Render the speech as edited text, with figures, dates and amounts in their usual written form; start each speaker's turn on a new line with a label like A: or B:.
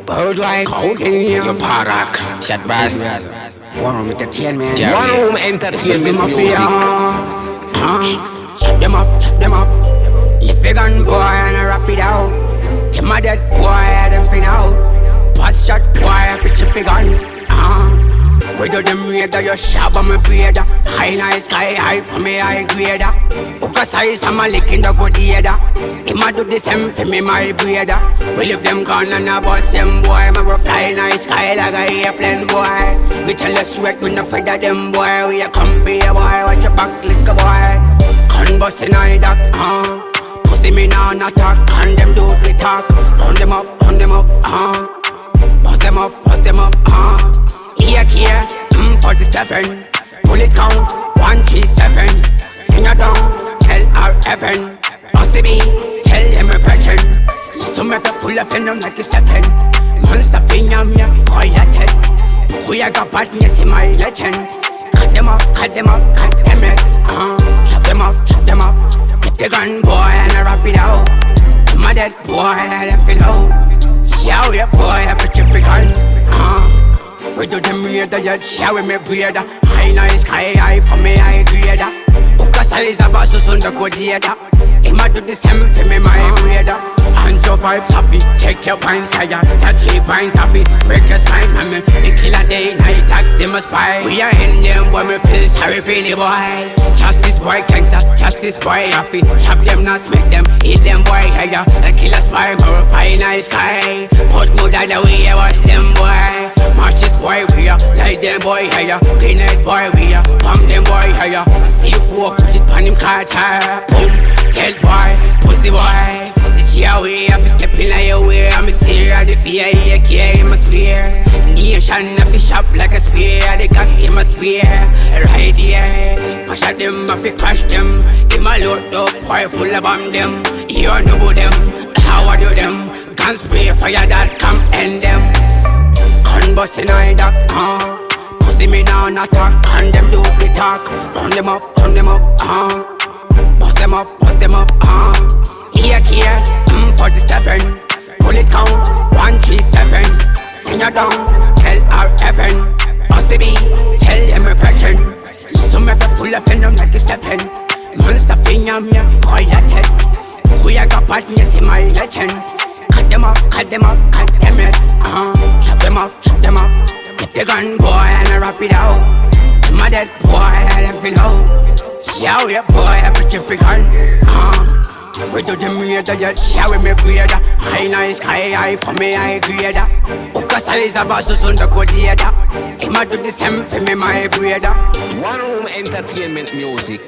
A: Worldwide cocaine,
B: Your parak, chat bass.
A: One room entertainment,
B: One
C: room entertainment music.
A: Chop them up. Lift your gun, boy, and wrap it out. Tell my dead boy, them fin out. Pass shot, boy, I pitch a big gun. We do them radar, you sharp on my breeder. High night sky high for me high grader. Hook a size, I'm a lick in the good eater. I'ma do the same for me, my breeder. We leave them gone and I bust them, boy. My fly night sky like a airplane, boy. We tell us sweat, we not afraid of them, boy. We a come be a boy, watch your back like a boy. Gun bustin' eye that, pussy me now not talk, and them do the talk. Run them up, bust them up, Here, 47. Pull it count, 137. Sing it down, LR7. Bossy B, tell them a pattern. So me fe full of venom like a steppin'. Monster finger me, boy a dead. We a got badness in my legend. Cut them off, Chop them up. Get the gun, boy, and I wrap it out. My dead boy, I left it out. Show your boy, I put your big gun. We do them radar, you shower me breeder. High night sky high for me high grader. Hook a size of a sus on the good leader. I'ma do the same for me, my breeder. And your vibes happy, take your pints higher. That 3 pints happy, break your spine. I mean, the killer day, night act, them a spy. We are in them, boy, me feel sorry for the boy. Justice boy, gangsta, justice boy, happy. Chop them, not make them, eat them boy, higher. A killer spy, more fine night sky. Put more than the way I watch them boy. March this boy, we are, like them boy, higher. Clean it boy, we are, bomb them boy, higher. C4, put it on him carter. Boom, dead boy, pussy boy. Yeah, we have to step in your way. I'm a seer, the fear, you carry my spear. Nation of the shop like a spear. They got him a spear, right here. Push at them, I fi crush them. Him a load up, boy, full of bomb them. You know about them, how I do them. Gun spray, fire that come end them. Gun bustin' eye that, pussy me now not talk, and them do the talk. Run them up, bust them up, Here, 47. Pull it count, 137. Sing it down, LR7. Bossy B, tell them a pattern. So me fe full of venom like a steppin'. Monster finger me, boy a dead. We a got badness in my legend. Cut them off, Chop them up. Get the gun, boy, and I wrap it out. My dead boy, I left it out. Show your boy, I put your big gun. We do them radar, you shower me breeder. High night sky high for me high grader. Hook a size of a sus on the good leader. I'ma do the same for me, my breeder.
C: One room entertainment music.